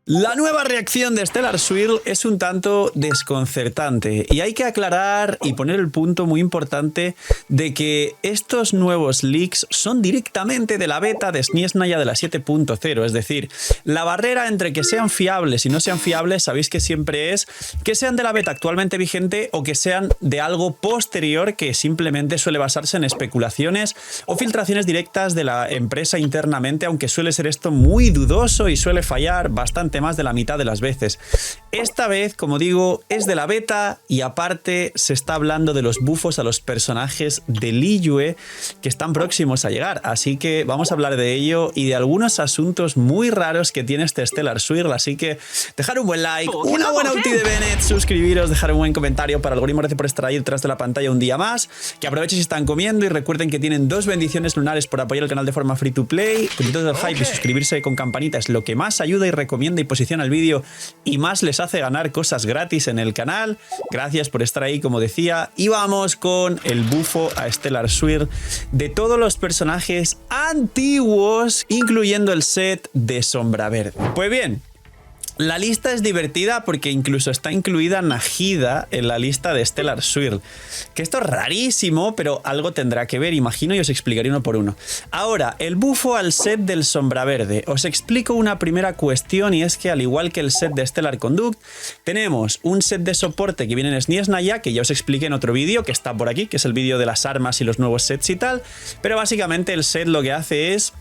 La nueva reacción de Stellar Swirl es un tanto desconcertante y hay que aclarar y poner el punto muy importante de que estos nuevos leaks son directamente de la beta de Snezhnaya de la 7.0, es decir, la barrera entre que sean fiables y no sean fiables sabéis que siempre es que sean de la beta actualmente vigente o que sean de algo posterior que simplemente suele basarse en especulaciones o filtraciones directas de la empresa internamente, aunque suele ser esto muy dudoso y suele fallar bastante más de la mitad de las veces. Esta vez, como digo, es de la beta y aparte se está hablando de los bufos a los personajes de Liyue que están próximos a llegar, así que vamos a hablar de ello y de algunos asuntos muy raros que tiene este Stellar Swirl, así que dejar un buen like, una buena ulti de Bennett, suscribiros, dejar un buen comentario para el algoritmo, gracias por estar ahí detrás de la pantalla un día más, que aprovechen si están comiendo y recuerden que tienen 2 bendiciones lunares por apoyar el canal de forma free to play, puntitos del hype y suscribirse con campanita es lo que más ayuda y recomienda y posiciona el vídeo y más les hace ganar cosas gratis en el canal. Gracias por estar ahí, como decía, y vamos con el bufo a Stellar Swirl de todos los personajes antiguos, incluyendo el set de Sombra Verde. Pues bien, la lista es divertida porque incluso está incluida Nahida en la lista de Stellar Swirl. Que esto es rarísimo, pero algo tendrá que ver, imagino, y os explicaré uno por uno. Ahora, el bufo al set del Sombra Verde. Os explico una primera cuestión y es que al igual que el set de Stellar Conduct, tenemos un set de soporte que viene en Snezhnaya, que ya os expliqué en otro vídeo, que está por aquí, que es el vídeo de las armas y los nuevos sets y tal. Pero básicamente el set lo que hace es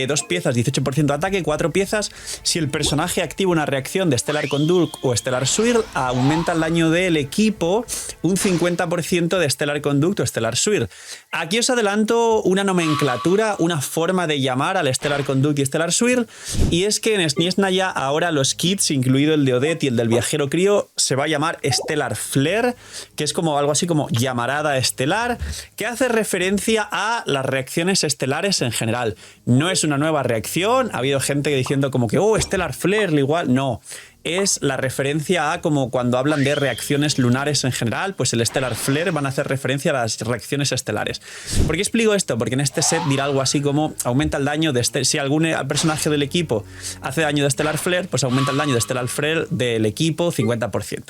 2 piezas 18% de ataque, 4 piezas si el personaje activa una reacción de Stellar Conduct o Stellar Swirl, aumenta el daño del equipo un 50% de Stellar Conduct o Stellar Swirl. Aquí os adelanto una nomenclatura, una forma de llamar al Stellar Conduct y Stellar Swirl, y es que en Snezhnaya ahora los kits, incluido el de Odette y el del viajero crío, se va a llamar Stellar Flare, que es como algo así como llamarada estelar, que hace referencia a las reacciones estelares en general. No es una nueva reacción, ha habido gente diciendo como que, oh, Stellar Flare, igual, no. Es la referencia a como cuando hablan de reacciones lunares en general, pues el Stellar Flare van a hacer referencia a las reacciones estelares. ¿Por qué explico esto? Porque en este set dirá algo así como aumenta el daño de si algún personaje del equipo hace daño de Stellar Flare, pues aumenta el daño de Stellar Flare del equipo 50%.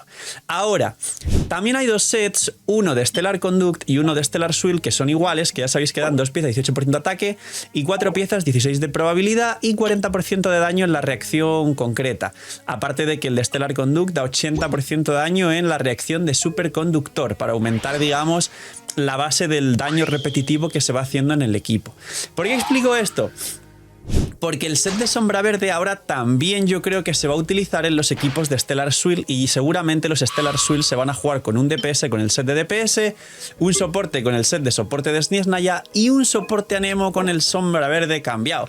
Ahora, también hay 2 sets, uno de Stellar Conduct y uno de Stellar Swirl, que son iguales, que ya sabéis que dan 2 piezas 18% de ataque y 4 piezas 16 de probabilidad y 40% de daño en la reacción concreta. Aparte de que el de Stellar Conduct da 80% de daño en la reacción de superconductor para aumentar, digamos, la base del daño repetitivo que se va haciendo en el equipo. ¿Por qué explico esto? Porque el set de Sombra Verde ahora también yo creo que se va a utilizar en los equipos de Stellar Swirl y seguramente los Stellar Swirl se van a jugar con un DPS con el set de DPS, un soporte con el set de soporte de Snezhnaya y un soporte Anemo con el Sombra Verde cambiado.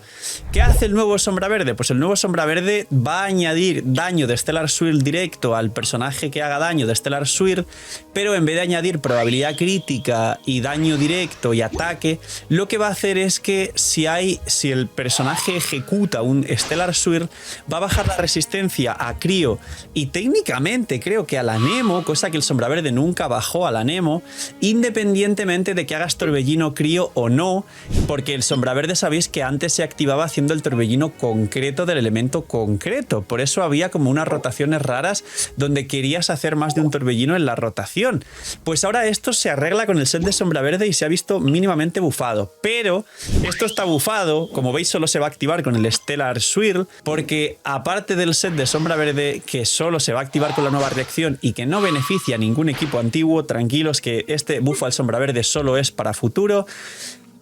¿Qué hace el nuevo Sombra Verde? Pues el nuevo Sombra Verde va a añadir daño de Stellar Swirl directo al personaje que haga daño de Stellar Swirl, pero en vez de añadir probabilidad crítica y daño directo y ataque, lo que va a hacer es que si el personaje ejecuta un Stellar Swirl, va a bajar la resistencia a Crío y técnicamente creo que a la Anemo, cosa que el Sombra Verde nunca bajó a la Anemo, independientemente de que hagas Torbellino Crío o no, porque el Sombra Verde sabéis que antes se activaba haciendo el torbellino concreto del elemento concreto, por eso había como unas rotaciones raras donde querías hacer más de un torbellino en la rotación. Pues ahora esto se arregla con el set de Sombra Verde y se ha visto mínimamente bufado, pero esto está bufado, como veis solo se va a activar con el Stellar Swirl, porque aparte del set de Sombra Verde que solo se va a activar con la nueva reacción y que no beneficia a ningún equipo antiguo, tranquilos que este bufo al Sombra Verde solo es para futuro.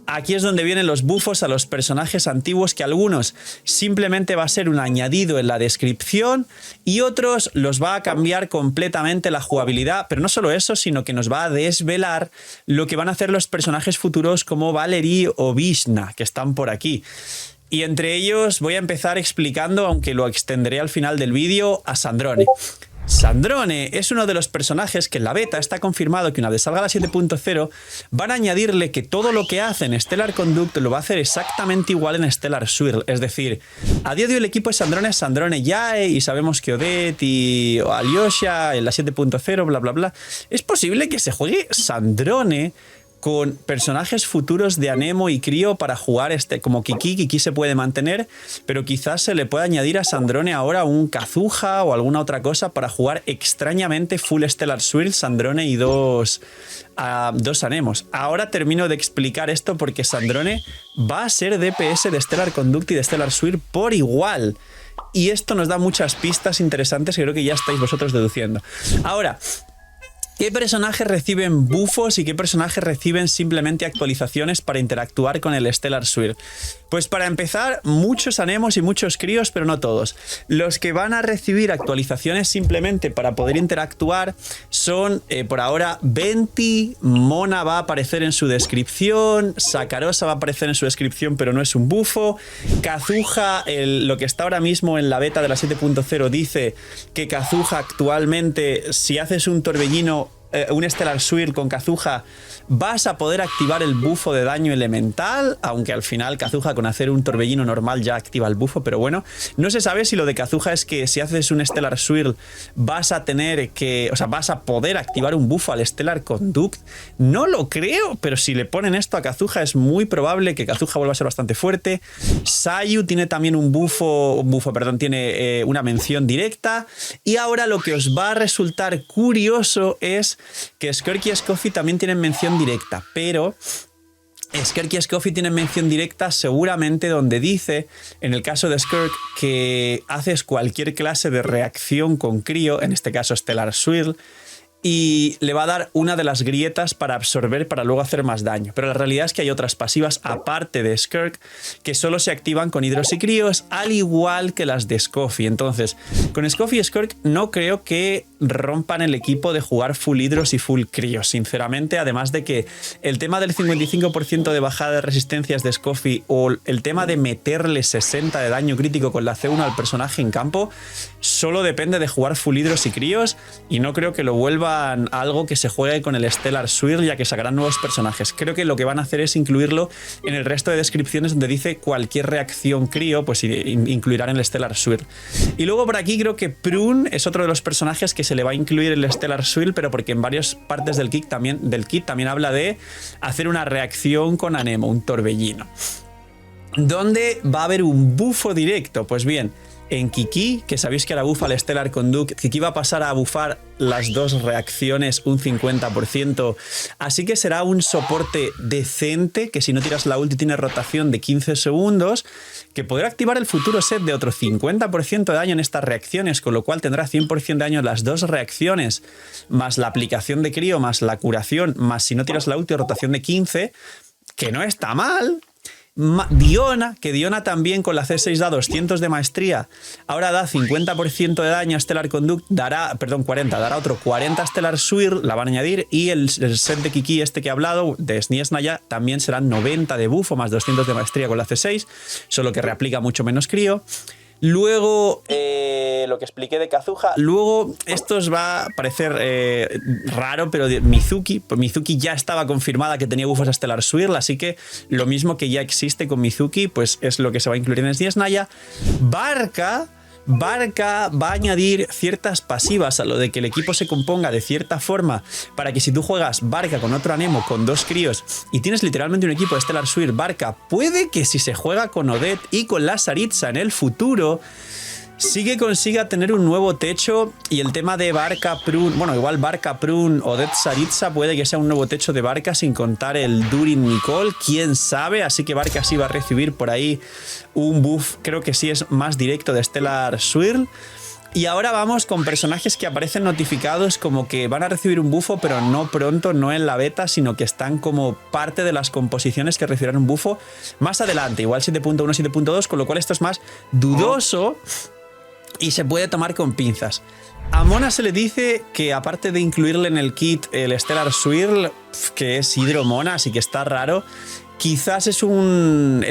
Aquí es donde vienen los bufos a los personajes antiguos, que algunos simplemente va a ser un añadido en la descripción y otros los va a cambiar completamente la jugabilidad, pero no solo eso, sino que nos va a desvelar lo que van a hacer los personajes futuros como Valerie o Vishna, que están por aquí. Y entre ellos voy a empezar explicando, aunque lo extenderé al final del vídeo, a Sandrone. Sandrone es uno de los personajes que en la beta está confirmado que una vez salga la 7.0 van a añadirle que todo lo que hace en Stellar Conduct lo va a hacer exactamente igual en Stellar Swirl. Es decir, a día de hoy el equipo de Sandrone es Sandrone Yae y sabemos que Odette y Alyosha en la 7.0 bla bla bla. Es posible que se juegue Sandrone con personajes futuros de Anemo y Crío para jugar como Kiki se puede mantener, pero quizás se le pueda añadir a Sandrone ahora un Kazuha o alguna otra cosa para jugar extrañamente full Stellar Swirl, Sandrone y dos Anemos. Ahora termino de explicar esto porque Sandrone va a ser DPS de Stellar Conduct y de Stellar Swirl por igual. Y esto nos da muchas pistas interesantes que creo que ya estáis vosotros deduciendo. Ahora, ¿qué personajes reciben buffos y qué personajes reciben simplemente actualizaciones para interactuar con el Stellar Swirl? Pues para empezar, muchos Anemos y muchos Críos, pero no todos. Los que van a recibir actualizaciones simplemente para poder interactuar son, por ahora, Venti, Mona va a aparecer en su descripción, Sakarosa va a aparecer en su descripción, pero no es un bufo. Kazuha, lo que está ahora mismo en la beta de la 7.0 dice que Kazuha actualmente, si haces un torbellino, un Stellar Swirl con Kazuha, vas a poder activar el bufo de daño elemental, aunque al final Kazuha con hacer un torbellino normal ya activa el bufo, pero bueno, no se sabe si lo de Kazuha es que si haces un Stellar Swirl vas a tener que, o sea, vas a poder activar un bufo al Stellar Conduct. No lo creo, pero si le ponen esto a Kazuha es muy probable que Kazuha vuelva a ser bastante fuerte. Sayu tiene también tiene una mención directa. Y ahora lo que os va a resultar curioso es que Skirk y Scoffy también tienen mención directa, pero Skirk y Scoffy tienen mención directa seguramente donde dice, en el caso de Skirk, que haces cualquier clase de reacción con Crío, en este caso Stellar Swirl, y le va a dar una de las grietas para absorber para luego hacer más daño. Pero la realidad es que hay otras pasivas aparte de Skirk que solo se activan con Hidros y Críos, al igual que las de Scoffy. Entonces, con Scoffy y Skirk no creo que rompan el equipo de jugar full Hidros y full Críos, sinceramente, además de que el tema del 55% de bajada de resistencias de Scoffy o el tema de meterle 60 de daño crítico con la C1 al personaje en campo solo depende de jugar full Hidros y Críos, y no creo que lo vuelvan algo que se juegue con el Stellar Swirl, ya que sacarán nuevos personajes. Creo que lo que van a hacer es incluirlo en el resto de descripciones donde dice cualquier reacción Crío, pues incluirán el Stellar Swirl. Y luego por aquí creo que Prune es otro de los personajes que se le va a incluir el Stellar Swirl, pero porque en varias partes del kit también habla de hacer una reacción con Anemo, un torbellino. ¿Dónde va a haber un bufo directo? Pues bien, en Kiki, que sabéis que ahora bufa el Stellar Conduct, Kiki va a pasar a bufar las dos reacciones un 50%, así que será un soporte decente, que si no tiras la ulti tiene rotación de 15 segundos, que podrá activar el futuro set de otro 50% de daño en estas reacciones, con lo cual tendrá 100% de daño en las dos reacciones, más la aplicación de Crío, más la curación, más si no tiras la ulti rotación de 15, que no está mal. Diona, que Diona también con la C6 da 200 de maestría, ahora da 50% de daño a Stellar Conduct, dará otro 40 a Stellar Swirl, la van a añadir, y el set de Kiki este que he hablado, de Sniesnaya, también serán 90 de bufo más 200 de maestría con la C6, solo que reaplica mucho menos Crío. Luego, lo que expliqué de Kazuha. Luego, esto os va a parecer raro, pero Mizuki ya estaba confirmada que tenía bufos a Stellar Swirl, así que lo mismo que ya existe con Mizuki, pues es lo que se va a incluir en Sniesnaya. Barca va a añadir ciertas pasivas a lo de que el equipo se componga de cierta forma, para que si tú juegas Barca con otro Anemo, con dos Críos, y tienes literalmente un equipo de Stellar Swirl Barca, puede que si se juega con Odette y con la Saritza en el futuro, sí que consiga tener un nuevo techo. Y el tema de Barca, Prune, bueno, igual Barca, Prune, Odette, Saritza, puede que sea un nuevo techo de Barca sin contar el Durin Nicole, quién sabe. Así que Barca sí va a recibir por ahí un buff, creo que sí es más directo de Stellar Swirl. Y ahora vamos con personajes que aparecen notificados como que van a recibir un bufo, pero no pronto, no en la beta, sino que están como parte de las composiciones que recibirán un bufo más adelante, igual 7.1, 7.2, con lo cual esto es más dudoso y se puede tomar con pinzas. A Mona se le dice que aparte de incluirle en el kit el Stellar Swirl, que es Hidro Mona, así que está raro, quizás es un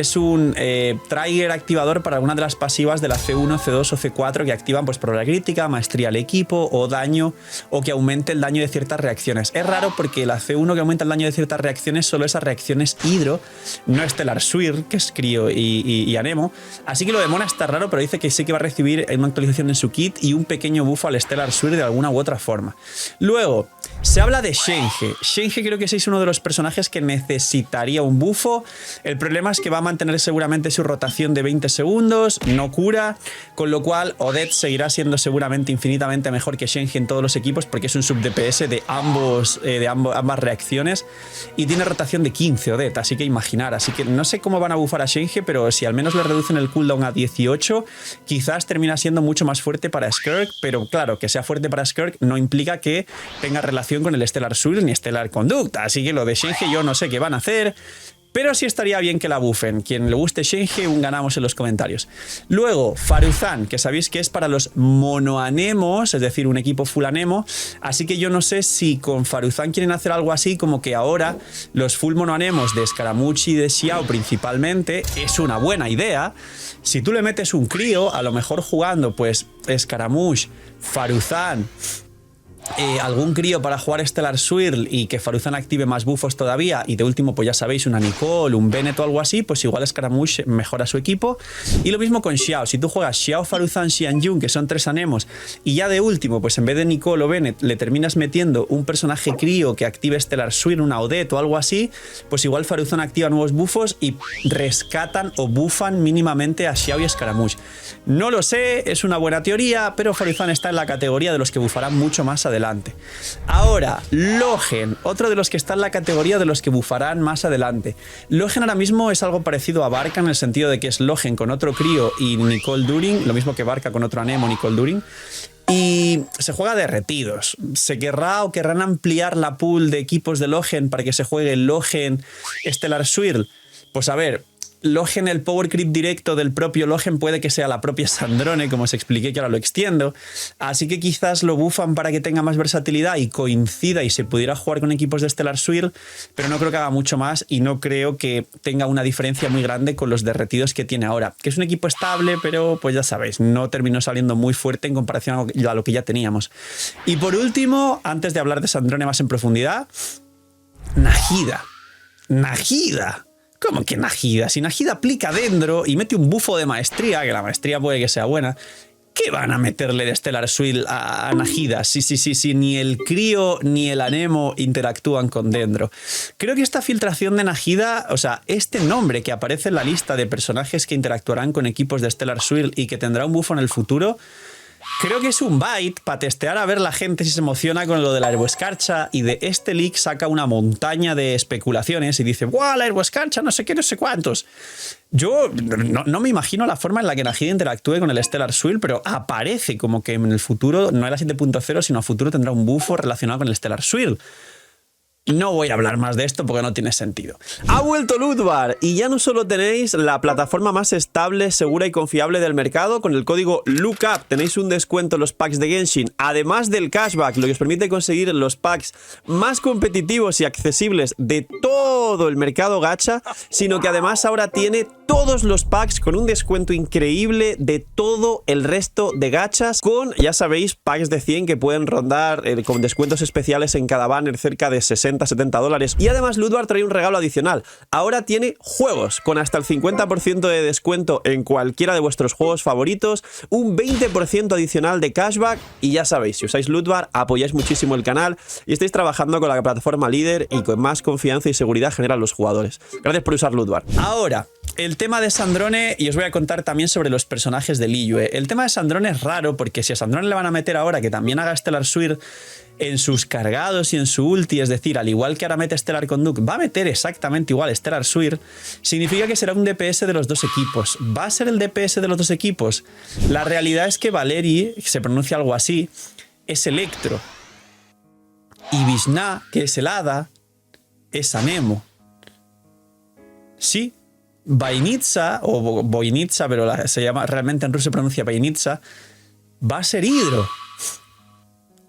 trigger activador para alguna de las pasivas de la C1, C2 o C4 que activan pues probabilidad crítica, maestría al equipo o daño, o que aumente el daño de ciertas reacciones. Es raro porque la C1 que aumenta el daño de ciertas reacciones solo esas reacciones hidro, no Stellar Swirl, que es Crío y Anemo. Así que lo de Mona está raro, pero dice que sí que va a recibir una actualización en su kit y un pequeño buffo al Stellar Swirl de alguna u otra forma. Luego, se habla de Shenhe. Shenhe creo que es uno de los personajes que necesitaría un buffo. El problema es que va a mantener seguramente su rotación de 20 segundos, no cura, con lo cual Odette seguirá siendo seguramente infinitamente mejor que Shenhe en todos los equipos porque es un sub DPS de ambas reacciones y tiene rotación de 15 Odette, así que imaginar. Así que no sé cómo van a bufar a Shenhe, pero si al menos le reducen el cooldown a 18, quizás termina siendo mucho más fuerte para Skirk, pero claro, que sea fuerte para Skirk no implica que tenga relación con el Stellar Swirl ni Stellar Conducta, así que lo de Shenhe yo no sé qué van a hacer. Pero sí estaría bien que la bufen. Quien le guste Shenhe, un ganamos en los comentarios. Luego, Faruzan, que sabéis que es para los monoanemos, es decir, un equipo full anemo. Así que yo no sé si con Faruzan quieren hacer algo así, como que ahora los full monoanemos de Scaramouche y de Xiao principalmente es una buena idea. Si tú le metes un crío, a lo mejor jugando pues Scaramouche, Faruzan, algún crío para jugar Stellar Swirl y que Faruzan active más buffos todavía, y de último pues ya sabéis una Nicole, un Bennett o algo así, pues igual Scaramouche mejora su equipo. Y lo mismo con Xiao, si tú juegas Xiao, Faruzan, Xianyun, que son 3 anemos, y ya de último pues en vez de Nicole o Bennett le terminas metiendo un personaje crío que active Stellar Swirl, una Odette o algo así, pues igual Faruzan activa nuevos buffos y rescatan o buffan mínimamente a Xiao y Scaramouche. No lo sé, es una buena teoría, pero Faruzan está en la categoría de los que bufarán mucho más adelante. Ahora, Logen, otro de los que está en la categoría de los que bufarán más adelante. Logen ahora mismo es algo parecido a Barca en el sentido de que es Logen con otro crío y Nicole During, lo mismo que Barca con otro anemo, Nicole During. Y se juega derretidos. ¿Se querrán ampliar la pool de equipos de Logen para que se juegue Logen Stellar Swirl? Pues a ver, Logen, el power creep directo del propio Logen puede que sea la propia Sandrone, como os expliqué, que ahora lo extiendo. Así que quizás lo bufan para que tenga más versatilidad y coincida y se pudiera jugar con equipos de Stellar Swirl, pero no creo que haga mucho más y no creo que tenga una diferencia muy grande con los derretidos que tiene ahora. Que es un equipo estable, pero pues ya sabéis, no terminó saliendo muy fuerte en comparación a lo que ya teníamos. Y por último, antes de hablar de Sandrone más en profundidad, Nahida. Nahida. ¿Cómo que Nahida? Si Nahida aplica Dendro y mete un bufo de maestría, que la maestría puede que sea buena, ¿qué van a meterle de Stellar Swirl a Nahida? Sí, ni el crío ni el anemo interactúan con Dendro. Creo que esta filtración de Nahida, o sea, este nombre que aparece en la lista de personajes que interactuarán con equipos de Stellar Swirl y que tendrá un bufo en el futuro, creo que es un bait para testear a ver la gente si se emociona con lo de la Herboescarcha, y de este leak saca una montaña de especulaciones y dice, ¡guau, la Herboescarcha, no sé qué, no sé cuántos! Yo no me imagino la forma en la que Nahida interactúe con el Stellar Swirl, pero aparece como que en el futuro, no en la 7.0, sino a futuro tendrá un bufo relacionado con el Stellar Swirl. No voy a hablar más de esto porque no tiene sentido. Ha vuelto Lootbar y ya no solo tenéis la plataforma más estable, segura y confiable del mercado. Con el código LOOKUP tenéis un descuento en los packs de Genshin, además del cashback, lo que os permite conseguir los packs más competitivos y accesibles de todo el mercado gacha, sino que además ahora tiene todos los packs con un descuento increíble de todo el resto de gachas, con, ya sabéis, packs de 100 que pueden rondar con descuentos especiales en cada banner cerca de 60-70 dólares. Y además Lootbar trae un regalo adicional. Ahora tiene juegos con hasta el 50% de descuento en cualquiera de vuestros juegos favoritos, un 20% adicional de cashback, y ya sabéis, si usáis Lootbar apoyáis muchísimo el canal y estáis trabajando con la plataforma líder y con más confianza y seguridad generan los jugadores. Gracias por usar Lootbar. Ahora, el tema de Sandrone, y os voy a contar también sobre los personajes de Liyue. El tema de Sandrone es raro porque si a Sandrone le van a meter ahora que también haga Stellar Swirl en sus cargados y en su ulti, es decir, al igual que ahora mete Stellar Conduct, va a meter exactamente igual Stellar Swirl, significa que será un DPS de los dos equipos. ¿Va a ser el DPS de los dos equipos? La realidad es que Valerie, se pronuncia algo así, es Electro. Y Vishna, que es el Hada, es Anemo. Sí, Vainitsa, o Voinitsa, pero se llama, realmente en ruso se pronuncia Vainitsa, va a ser Hidro.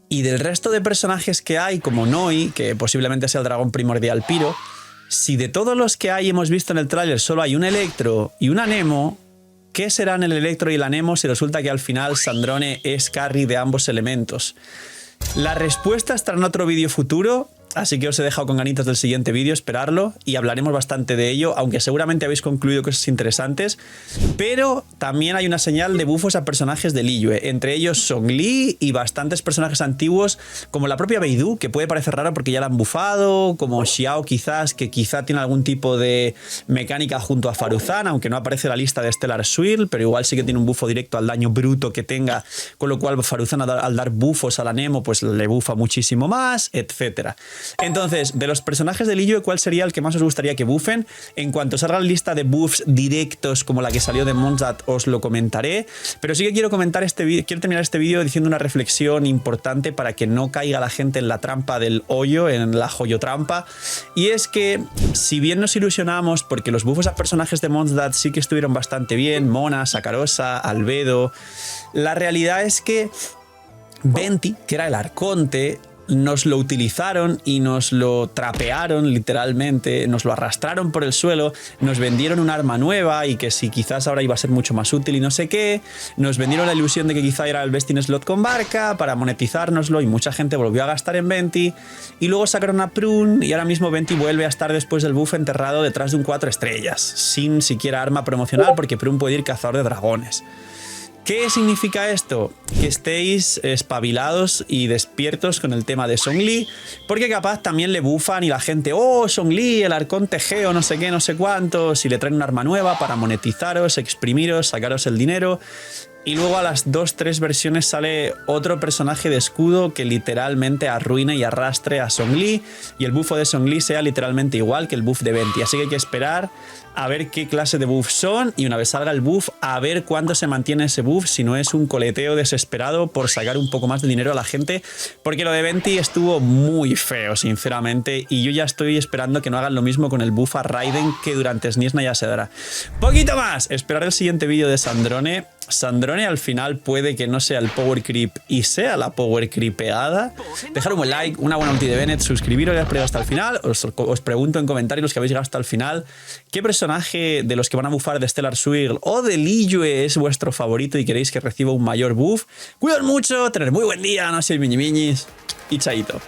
Y del resto de personajes que hay, como Noi, que posiblemente sea el dragón primordial Piro, si de todos los que hay hemos visto en el tráiler solo hay un Electro y una Nemo, ¿qué serán el Electro y la Nemo si resulta que al final Sandrone es carry de ambos elementos? La respuesta estará en otro vídeo futuro, así que os he dejado con ganitas del siguiente vídeo, esperarlo y hablaremos bastante de ello, aunque seguramente habéis concluido cosas interesantes. Pero también hay una señal de bufos a personajes de Liyue, entre ellos Zhongli y bastantes personajes antiguos, como la propia Beidou, que puede parecer raro porque ya la han bufado, como Xiao quizás, que quizá tiene algún tipo de mecánica junto a Faruzan, aunque no aparece en la lista de Stellar Swirl, pero igual sí que tiene un bufo directo al daño bruto que tenga, con lo cual Faruzan al dar bufos a la Nemo pues le bufa muchísimo más, etcétera. Entonces, de los personajes de Liyue, ¿cuál sería el que más os gustaría que buffen? En cuanto salga la lista de buffs directos como la que salió de Mondstadt, os lo comentaré. Pero sí que quiero comentar quiero terminar este vídeo diciendo una reflexión importante para que no caiga la gente en la trampa del hoyo, en la joyotrampa. Y es que, si bien nos ilusionamos porque los buffos a personajes de Mondstadt sí que estuvieron bastante bien, Mona, Sakarosa, Albedo, la realidad es que Venti, que era el arconte, nos lo utilizaron y nos lo trapearon literalmente, nos lo arrastraron por el suelo, nos vendieron un arma nueva y que si quizás ahora iba a ser mucho más útil y no sé qué, nos vendieron la ilusión de que quizá era el best in slot con Barca para monetizárnoslo y mucha gente volvió a gastar en Venti y luego sacaron a Prune y ahora mismo Venti vuelve a estar después del buff enterrado detrás de un 4 estrellas, sin siquiera arma promocional porque Prune puede ir cazador de dragones. ¿Qué significa esto? Que estéis espabilados y despiertos con el tema de Zhongli, porque capaz también le bufan y la gente, oh, Zhongli, el arconte Geo, no sé qué, no sé cuánto, si le traen un arma nueva para monetizaros, exprimiros, sacaros el dinero. Y luego a las 2-3 versiones sale otro personaje de escudo que literalmente arruine y arrastre a Zhongli y el buffo de Zhongli sea literalmente igual que el buff de Venti. Así que hay que esperar a ver qué clase de buff son y una vez salga el buff a ver cuándo se mantiene ese buff, si no es un coleteo desesperado por sacar un poco más de dinero a la gente, porque lo de Venti estuvo muy feo sinceramente y yo ya estoy esperando que no hagan lo mismo con el buff a Raiden que durante Sniesna ya se dará. Poquito más, esperar el siguiente vídeo de Sandrone. Sandrone al final puede que no sea el power creep y sea la power creepeada. Dejar un buen like, una buena ulti de Bennett, suscribiros y haber hasta el final. Os pregunto en comentarios los que habéis llegado hasta el final, ¿qué personaje de los que van a buffar de Stellar Swirl o de Liyue es vuestro favorito y queréis que reciba un mayor buff? Cuidad mucho, tener muy buen día, no seáis miñimiñis y chaito.